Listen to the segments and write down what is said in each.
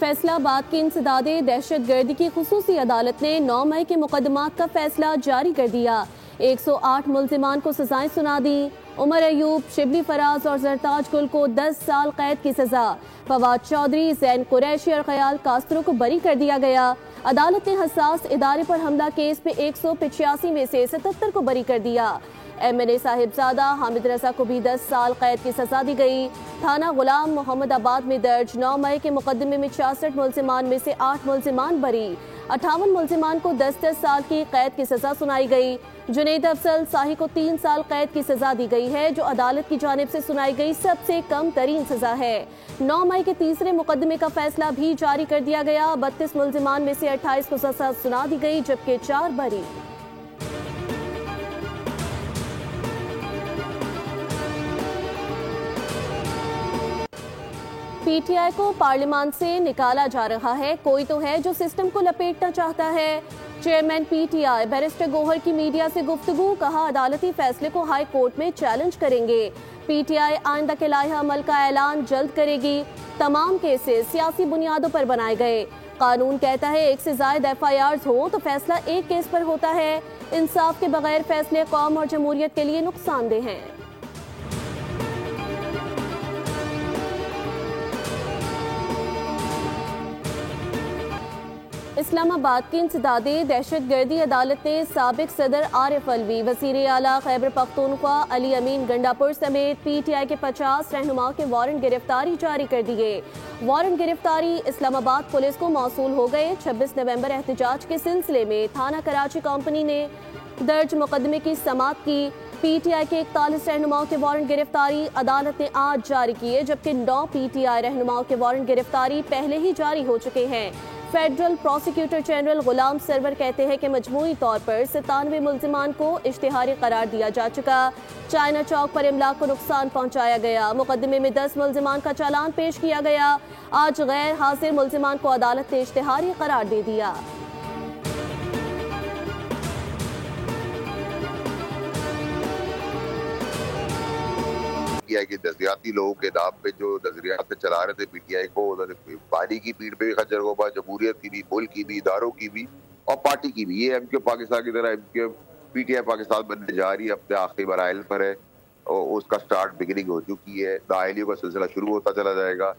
फैसलाबाद की इंसदादे दहशत गर्दी की खुसूसी अदालत ने 9 मई के मुकदमात का फैसला जारी कर दिया। 108 मुल्जिमान को सजाएं सुना दी। उमर अयूब, शिबली फराज और जरताज गुल को 10 साल कैद की सजा। फवाद चौधरी, जैन कुरैशी और खयाल कास्त्रो को बरी कर दिया गया। अदालत ने हसास इदारे पर हमला केस में 185 में से 77 को बरी कर दिया। MNA साहिबजादा हामिद रजा को भी 10 साल कैद की सजा दी गई। थाना गुलाम मोहम्मदाबाद में दर्ज 9 मई के मुकदमे में 66 मुल्जिमान में से 8 मुल्जिमान बरी। 58 मुल्जिमान को 10-10 साल की कैद की सजा सुनाई गई। जुनैद अफजल शाही को 3 साल कैद की सजा दी गई है, जो अदालत की जानिब से सुनाई गई सबसे कम तरीन सजा है। 9 मई के तीसरे मुकदमे का फैसला भी जारी कर दिया गया। 32 मुल्जिमान में से 28 को सजा सुना दी गई, जबकि 4 बरी। PTI को पार्लियामान से निकाला जा रहा है। कोई तो है जो सिस्टम को लपेटना चाहता है। चेयरमैन PTI बैरिस्टर गोहर की मीडिया से गुफ्तगू, कहा अदालती फैसले को हाई कोर्ट में चैलेंज करेंगे। PTI आइंदा के लाइहा अमल का ऐलान जल्द करेगी। तमाम केसेस सियासी बुनियादों पर बनाए गए। कानून कहता है एक से ज्यादा FIRs हो तो फैसला एक केस पर होता है। इंसाफ के बगैर फैसले कौम और जमहूरियत के लिए नुकसानदेह हैं। इस्लामाबाद की इंसदादे दहशत गर्दी अदालत ने साबिक सदर आरिफ अलवी, वज़ीर आला खैबर पख्तूनख्वा अली अमीन गंडापुर समेत PTI के 50 रहनुमाओं के वारंट गिरफ्तारी जारी कर दिए। वारंट गिरफ्तारी इस्लामाबाद पुलिस को मौसूल हो गए। 26 नवंबर एहतजाज के सिलसिले में थाना कराची कंपनी ने दर्ज मुकदमे की समाअत की। PTI के 41 रहनुमाओं के वारंट गिरफ्तारी अदालत ने आज जारी किए, जबकि 9 PTI रहनुमाओं के वारंट गिरफ्तारी पहले ही जारी हो चुके हैं। फेडरल प्रोसिक्यूटर जनरल गुलाम सरवर कहते हैं कि मजमूई तौर पर 97 मुल्जिमान को इश्तिहारी करार दिया जा चुका। चाइना चौक पर इमलाक को नुकसान पहुंचाया गया। मुकदमे में 10 मुल्जिमान का चालान पेश किया गया। आज गैर हाजिर मुल्जिमान को अदालत ने इश्तिहारी करार दे दिया। PTI के नजरियाती लोगों के नाम पे जो नजरियात चला रहे थे PTI को, उन्होंने पानी की पीठ पे खंजर को जमहूरियत की भी, मुल्क की भी, इदारों की भी और पार्टी की भी। ये MK पाकिस्तान की तरह PTI पाकिस्तान बनने जा रही है, अपने आखिरी मराइल पर है और उसका स्टार्ट बिगिनिंग हो चुकी है। नाअहलियों का सिलसिला शुरू होता चला जाएगा।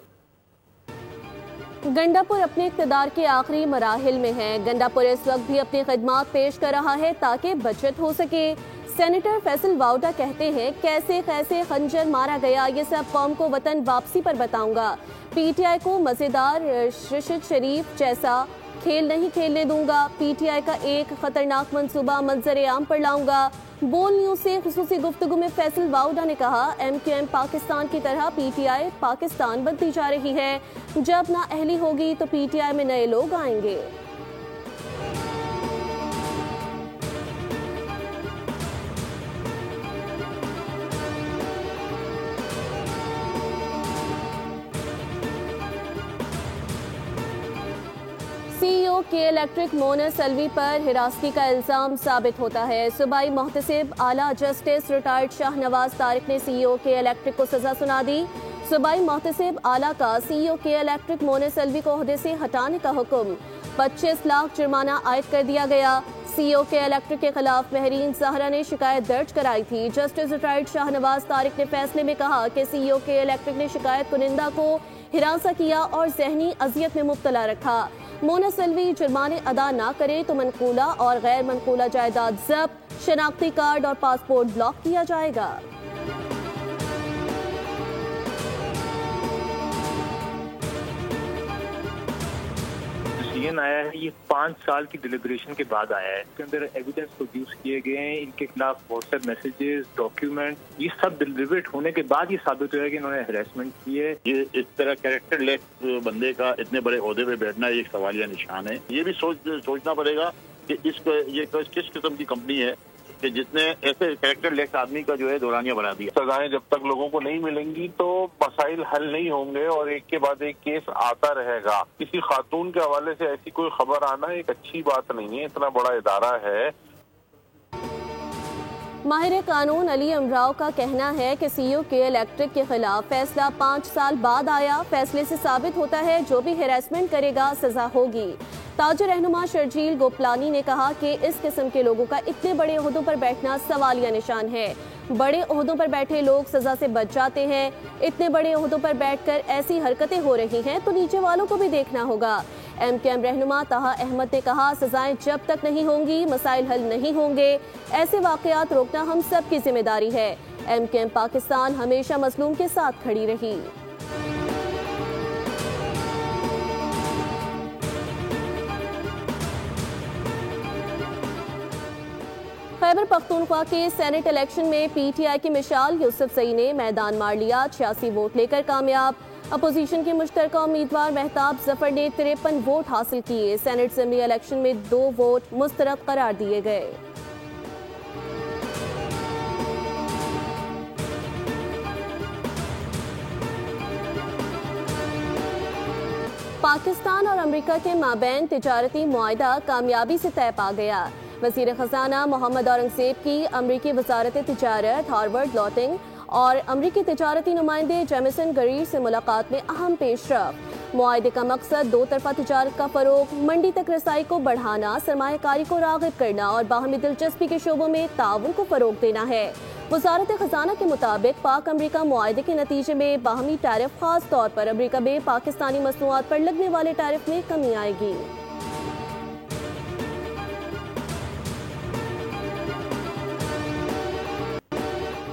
गंडापुर अपने इक़्तिदार के आखिरी मराहिल में है। गंडापुर इस वक्त भी अपनी खिदमात पेश कर रहा है ताकि बचत हो सके। सेनेटर फैसल वाउडा कहते हैं, कैसे कैसे खंजर मारा गया, ये सब कौम को वतन वापसी पर बताऊंगा। PTI को मजेदार रिशद शरीफ जैसा खेल नहीं खेलने दूंगा। PTI का एक खतरनाक मंसूबा मंजर आम पर लाऊंगा। बोल न्यूज से खुसूसी गुफ्तगू में फैसल वाउडा ने कहा, MQM पाकिस्तान की तरह PTI पाकिस्तान बनती जा रही है। जब ना अहली होगी तो PTI में नए लोग आएंगे। CEO के इलेक्ट्रिक मोनस अलवी पर हिरासती का इल्जाम साबित होता है। सूबाई मोहतसिब आला जस्टिस रिटायर्ड शाहनवाज तारिक ने CEO के इलेक्ट्रिक को सजा सुना दी। सूबाई मोहतसिब आला का CEO के इलेक्ट्रिक मोनस अलवी को ओहदे से हटाने का हुक्म। 25 लाख जुर्माना आयद कर दिया गया। CEO के इलेक्ट्रिक के खिलाफ महरीन जहरा ने शिकायत दर्ज कराई थी। जस्टिस रिटायर्ड शाहनवाज तारिक ने फैसले में कहा कि CEO के इलेक्ट्रिक ने शिकायत कुनिंदा को हिरासा किया और जहनी अजियत में मुब्तला रखा। मोनस अलवी जुर्माने अदा ना करे तो मनकूला और गैर मनकूला जायदाद जब्त, शनाख्ती कार्ड और पासपोर्ट ब्लॉक किया जाएगा। आया है, ये 5 साल की डिलिब्रेशन के बाद आया है। इसके अंदर एविडेंस प्रोड्यूस किए गए हैं, इनके खिलाफ व्हाट्सएप मैसेजेस, डॉक्यूमेंट, ये सब डिलिबरेट होने के बाद ये साबित हुआ है कि इन्होंने हैरेसमेंट की है। ये इस तरह कैरेक्टर लेस बंदे का इतने बड़े ओहदे पे बैठना एक सवालिया निशान है। ये भी सोचना पड़ेगा कि ये किस किस्म की कंपनी है कि जिसने ऐसे कैरेक्टर लेस आदमी का जो है दौरानिया बना दिया। सजाएं जब तक लोगों को नहीं मिलेंगी तो मसाइल हल नहीं होंगे और एक के बाद एक केस आता रहेगा। किसी खातून के हवाले से ऐसी कोई खबर आना एक अच्छी बात नहीं है। इतना बड़ा इदारा है। माहिर कानून अली अमराव का कहना है कि COK इलेक्ट्रिक के खिलाफ फैसला 5 साल बाद आया। फैसले से साबित होता है जो भी हैरेसमेंट करेगा सजा होगी। ताज रहनुमा शर्जील गोपलानी ने कहा कि इस किस्म के लोगों का इतने बड़े ओहदों पर बैठना सवालिया निशान है। बड़े ओहदों पर बैठे लोग सजा से बच जाते हैं। इतने बड़े ओहदों पर बैठकर ऐसी हरकतें हो रही हैं तो नीचे वालों को भी देखना होगा। MKM रहनुमा ताहा अहमद ने कहा, सजाएं जब तक नहीं होंगी मसाइल हल नहीं होंगे। ऐसे वाकयात रोकना हम सब की जिम्मेदारी है। MKM पाकिस्तान हमेशा मजलूम के साथ खड़ी रही। खैबर पख्तूनख्वा के सेनेट इलेक्शन में PTI की मिसाल यूसुफ सई ने मैदान मार लिया। 86 वोट लेकर कामयाब। अपोजिशन के मुश्तरका उम्मीदवार महताब जफर ने 53 वोट हासिल किए। सेनेट असेंबली इलेक्शन में 2 वोट मुस्तरद करार दिए गए। पाकिस्तान और अमेरिका के माबैन तिजारती मुआहिदा कामयाबी से तय पा गया। वज़ीर ख़ज़ाना मोहम्मद औरंगज़ेब की अमरीकी वज़ारत तिजारत हार्वर्ड लॉटिंग और अमरीकी तिजारती नुमाइंदे जेमिसन गरीर से मुलाकात में अहम पेशरफ। मुआहिदे का मकसद 2 तरफ़ा तिजारत का फ़रोग, मंडी तक रसाई को बढ़ाना, सरमायाकारी को राग़िब करना और बाहमी दिलचस्पी के शोबों में ताउन को फ़रोग देना है। वज़ारत ख़ज़ाना के मुताबिक पाक अमरीका मुआहिदे के नतीजे में बाहमी टैरिफ, खास तौर पर अमरीका में पाकिस्तानी मसनूआत पर लगने वाले टैरिफ में कमी आएगी।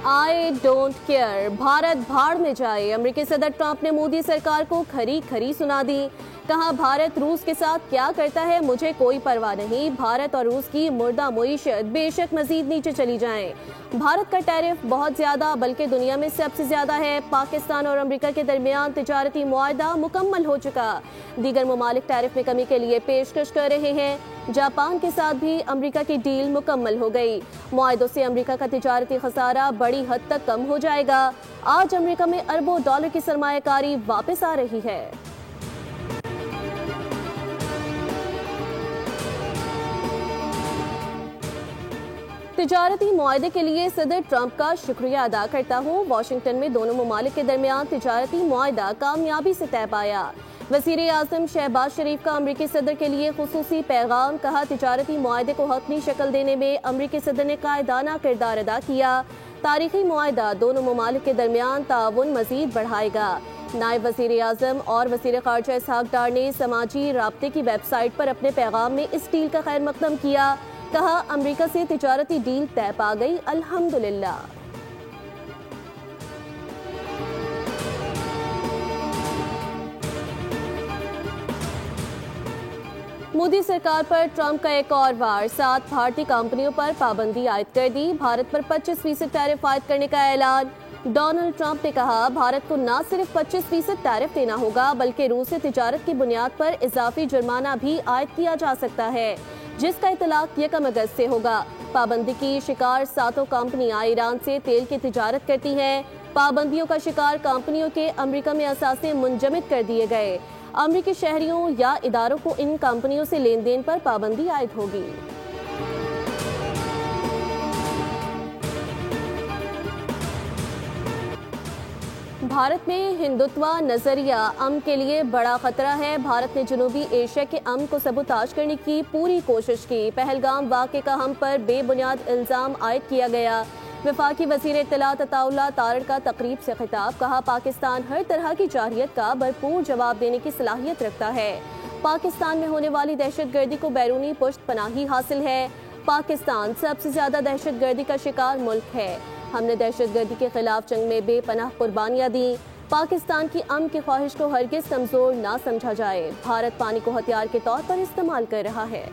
आई डोंट केयर, भारत भाड़ में जाए। अमेरिकी सदर ट्रंप ने मोदी सरकार को खरी खरी सुना दी। कहा, भारत रूस के साथ क्या करता है मुझे कोई परवाह नहीं। भारत और रूस की मुर्दा मुईशत बेशक मजीद नीचे चली जाए। भारत का टैरिफ बहुत ज्यादा, बल्कि दुनिया में सबसे ज्यादा है। पाकिस्तान और अमेरिका के दरमियान तिजारती मुआहिदा मुकम्मल हो चुका। दीगर ममालिक टैरिफ में कमी के लिए पेशकश कर रहे हैं। जापान के साथ भी अमेरिका की डील मुकम्मल हो गई। मुआहिदों से अमेरिका का तिजारती खसारा बड़ी हद तक कम हो जाएगा। आज अमेरिका में अरबों डॉलर की सरमायाकारी वापस आ रही है। तिजारती मुआहिदे के लिए सदर ट्रंप का शुक्रिया अदा करता हूँ। वाशिंगटन में दोनों ममालिक के दरमियान तिजारती मुआहिदा कामयाबी से तय पाया। वज़ीर आज़म शहबाज शरीफ का अमरीकी सदर के लिए खुसूसी पैगाम। कहा, तिजारती मुआहिदे को हतमी शक्ल देने में अमरीकी सदर ने कायदाना किरदार अदा किया। तारीखी मुआहिदा दोनों ममालिक के दरमियान ताउन मजीद बढ़ाएगा। नायब वज़ीर आज़म और वज़ीर ख़ारजा इसहाक डार ने समाजी राब्ते की वेबसाइट पर अपने पैगाम में इस डील का खैर मकदम किया। कहा, अमेरिका से तिजारती डील तय पा गई, अल्हम्दुलिल्लाह। मोदी सरकार पर ट्रंप का एक और वार। 7 भारतीय कंपनियों पर पाबंदी आयद कर दी। भारत पर 25% टैरिफ आयद करने का ऐलान। डोनाल्ड ट्रंप ने कहा, भारत को न सिर्फ 25% टैरिफ देना होगा बल्कि रूस से तिजारत की बुनियाद पर इजाफी जुर्माना भी आयद किया जा सकता है, जिसका इतलाक 1 अगस्त से होगा। पाबंदी की शिकार 7 कंपनियां ईरान से तेल की तिजारत करती हैं। पाबंदियों का शिकार कंपनियों के अमेरिका में असासे मुंजमद कर दिए गए। अमेरिकी शहरियों या इदारों को इन कंपनियों से लेन देन पर पाबंदी आयद होगी। भारत में हिंदुत्व नजरिया अमन के लिए बड़ा खतरा है। भारत ने जनूबी एशिया के अमन को सबूताज करने की पूरी कोशिश की। पहलगाम वाक़े का हम पर बेबुनियाद इल्ज़ाम आयद किया गया। वफाकी वज़ीर इत्तलात अताउल्लाह तारड़ का तकरीब से खिताब। कहा, पाकिस्तान हर तरह की जारहियत का भरपूर जवाब देने की सलाहियत रखता है। पाकिस्तान में होने वाली दहशतगर्दी को बैरूनी पुष्ट पनाही हासिल है। पाकिस्तान सबसे ज्यादा दहशतगर्दी का शिकार मुल्क है। हमने दहशतगर्दी के खिलाफ जंग में बेपनाह कुर्बानियां दी। पाकिस्तान की अमन की ख्वाहिश को हरगिज कमजोर ना समझा जाए। भारत पानी को हथियार के तौर पर इस्तेमाल कर रहा है।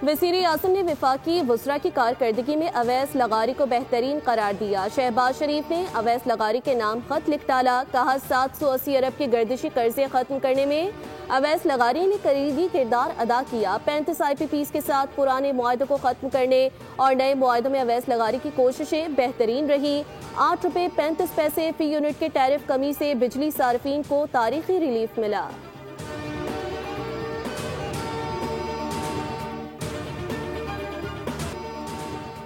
वज़ीर आज़म ने वफाकी वज़रा की कारकर्दगी में अवैस लगारी को बेहतरीन करार दिया। शहबाज शरीफ ने अवैस लगारी के नाम खत लिख डाला। कहा, 780 अरब के गर्दिशी कर्जे खत्म करने में अवैस लगारी ने करीबी किरदार अदा किया। 35 IPPs के साथ पुराने मुआहिदों को खत्म करने और नए मुआहिदों में अवैस लगारी की कोशिशें बेहतरीन रही। 8 रुपये 35 पैसे फी यूनिट के टैरिफ कमी से बिजली सार्फिन को तारीखी रिलीफ मिला।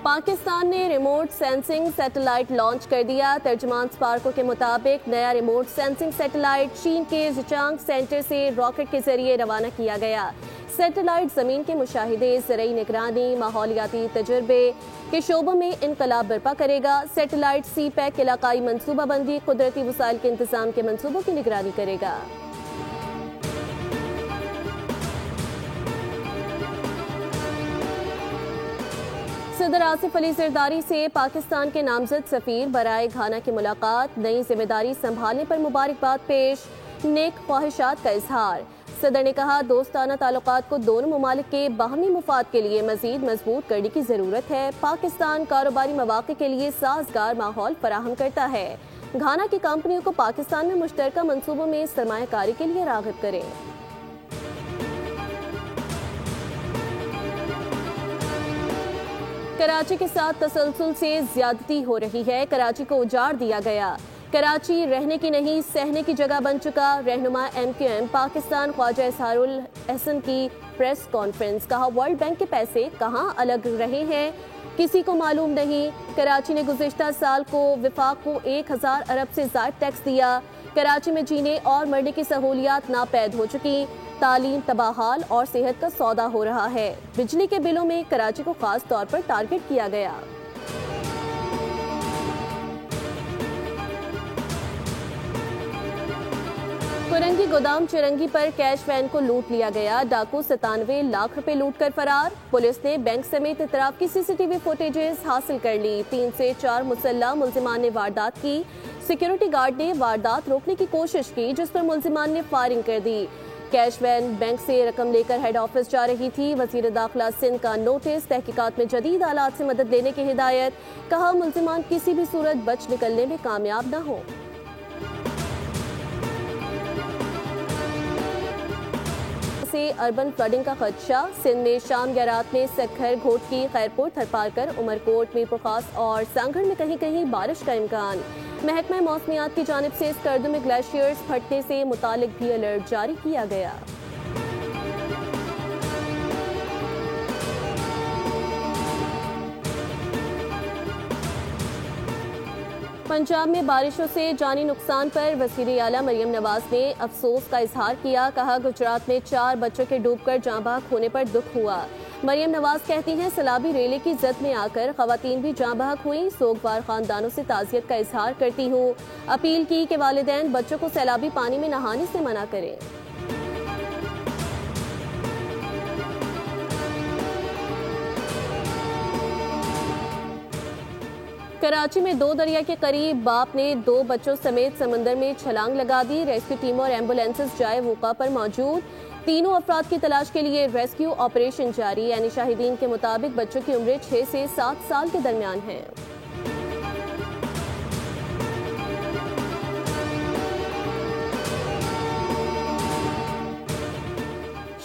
पाकिस्तान ने रिमोट सेंसिंग सैटेलाइट लॉन्च कर दिया। तर्जुमान स्पार्को के मुताबिक नया रिमोट सेंसिंग सैटेलाइट चीन के जिचांग सेंटर से रॉकेट के जरिए रवाना किया गया। सैटेलाइट जमीन के मुशाहिदे, ज़रई निगरानी, माहौलियाती तजुर्बे के शोबों में इनकलाब बर्पा करेगा। सैटेलाइट सी पैक इलाकाई मनसूबाबंदी, कुदरती वसाइल के इंतजाम के मनसूबों की निगरानी करेगा। सदर आसिफ अली जरदारी से पाकिस्तान के नामजद सफीर बराए घाना की मुलाकात, नई जिम्मेदारी संभालने पर मुबारकबाद पेश, नेक ख्वाहिशात का इजहार। सदर ने कहा, दोस्ताना ताल्लुकात को दोनों ममालिक के बाहमी मुफाद के लिए मजीद मजबूत करने की जरूरत है। पाकिस्तान कारोबारी मौके के लिए साजगार माहौल फराहम करता है। घाना की कंपनियों को पाकिस्तान में मुश्तरका मंसूबों में सरमायाकारी के लिए राग़िब करें। कराची के साथ तसलसल से ज्यादती हो रही है। कराची को उजाड़ दिया गया। कराची रहने की नहीं सहने की जगह बन चुका। रहनुमा MQM पाकिस्तान ख्वाजा इजहारुल एहसन की प्रेस कॉन्फ्रेंस, कहा वर्ल्ड बैंक के पैसे कहां अलग रहे हैं किसी को मालूम नहीं। कराची ने गुज़िश्ता साल को विफाक को 1000 अरब से ज़ायद टैक्स दिया। कराची में जीने और मरने की सहूलियात नापैद हो चुकी। तालीम तबाहाल और सेहत का सौदा हो रहा है। बिजली के बिलों में कराची को खास तौर पर टारगेट किया गया। कुरंगी गोदाम चिरंगी पर कैश वैन को लूट लिया गया। डाकू 97 लाख रुपए लूट कर फरार। पुलिस ने बैंक समेत इतराफ की CCTV फुटेजेस हासिल कर ली। 3 से 4 मुसल्लह मुल्जिमान ने वारदात की। सिक्योरिटी गार्ड ने वारदात रोकने की कोशिश की, जिस पर मुल्जिमान ने फायरिंग कर दी। कैश वैन बैंक से रकम लेकर हेड ऑफिस जा रही थी। वजीर दाखिला सिंध का नोटिस, तहकीकात में जदीद आलात से मदद लेने की हिदायत। कहा, मुल्जिमान किसी भी सूरत बच निकलने में कामयाब न हो। से अर्बन फ्लडिंग का खदशा। सिंध में शाम या रात में सक्खर, घोटकी, खैरपुर, थरपारकर, उमरकोट, मीरपुर खास और सांगड़ में कहीं कहीं बारिश का इम्कान। महकमा मौसमियात की जानिब से स्कर्दों में ग्लेशियर्स फटने से मुतालिक भी अलर्ट जारी किया गया। पंजाब में बारिशों से जानी नुकसान पर वज़ीर आला मरियम नवाज ने अफसोस का इजहार किया। कहा, गुजरात में 4 बच्चों के डूबकर जाँ बहक होने पर दुख हुआ। मरियम नवाज कहती हैं, सैलाबी रेले की जद में आकर खवातीन भी जाँ बहक हुई। सोगवार खानदानों से ताज़ियत का इजहार करती हूँ। अपील की कि वालिदैन बच्चों को सैलाबी पानी में नहाने से मना करें। कराची में 2 दरिया के करीब बाप ने 2 बच्चों समेत समंदर में छलांग लगा दी। रेस्क्यू टीम और एम्बुलेंसेस जाए मौका पर मौजूद। तीनों अफराद की तलाश के लिए रेस्क्यू ऑपरेशन जारी। यानी शाहिदीन के मुताबिक बच्चों की उम्र 6 से 7 साल के दरमियान है।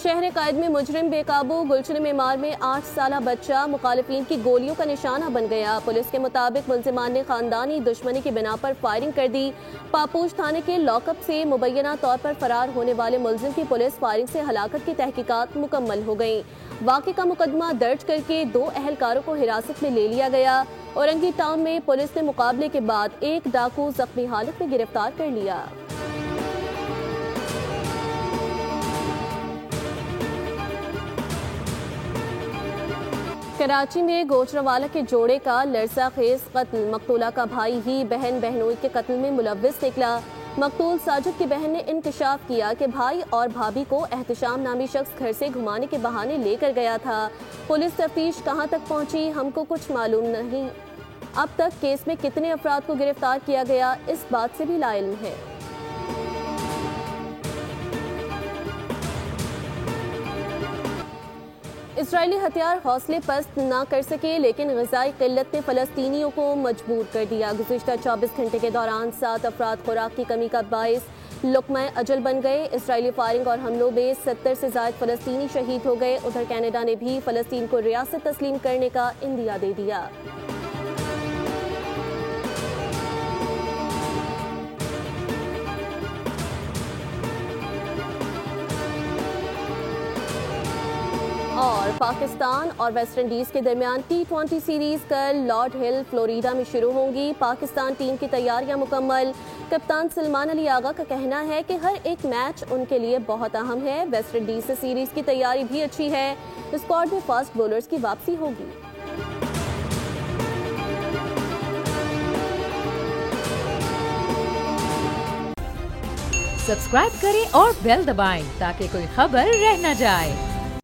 शहर कायद में मुजरिम बेकाबू। गुलशन मेमार में 8 साला बच्चा मुखालिफिन की गोलियों का निशाना बन गया। पुलिस के मुताबिक मुल्जिमान ने खानदानी दुश्मनी की बिना पर फायरिंग कर दी। पापूछ थाने के लॉकअप से मुबैना तौर पर फरार होने वाले मुल्जिम की पुलिस फायरिंग से हलाकत की तहकीकात मुकम्मल हो गई। वाक़े का मुकदमा दर्ज करके 2 अहलकारों को हिरासत में ले लिया गया। औरंगी टाउन में पुलिस ने मुकाबले के बाद एक डाकू जख्मी हालत में गिरफ्तार कर लिया। कराची में गोजरावाला के जोड़े का लरसा खेज कत्ल। मकतूला का भाई ही बहन बहनोई के कत्ल में मुलव्विस निकला। मकतूल साजिद की बहन ने इंकशाफ किया कि भाई और भाभी को एहतशाम नामी शख्स घर से घुमाने के बहाने लेकर गया था। पुलिस तफ्तीश कहां तक पहुंची, हमको कुछ मालूम नहीं। अब तक केस में कितने अफराद को गिरफ्तार किया गया, इस बात से भी लाइल्म है। इजरायली हथियार हौसले पस्त ना कर सके, लेकिन ग़िज़ाई क़िल्लत ने फ़लस्तीनियों को मजबूर कर दिया। गुज़िश्ता 24 घंटे के दौरान 7 अफराद खुराक की कमी का बाइस लुक़्मा अजल बन गए। इजरायली फायरिंग और हमलों में 70 से ज़ायद फ़लस्तीनी शहीद हो गए। उधर कनाडा ने भी फ़लस्तीन को रियासत तस्लीम करने का इंदिया दे दिया। और पाकिस्तान और वेस्ट इंडीज के दरमियान T20 सीरीज कल लॉर्ड हिल फ्लोरिडा में शुरू होंगी। पाकिस्तान टीम की तैयारियां मुकम्मल। कप्तान सलमान अली आगा का कहना है कि हर एक मैच उनके लिए बहुत अहम है। वेस्ट इंडीज से सीरीज की तैयारी भी अच्छी है। स्क्वाड में फास्ट बॉलर्स की वापसी होगी। सब्सक्राइब करें और बेल दबाएं ताकि कोई खबर रह न जाए।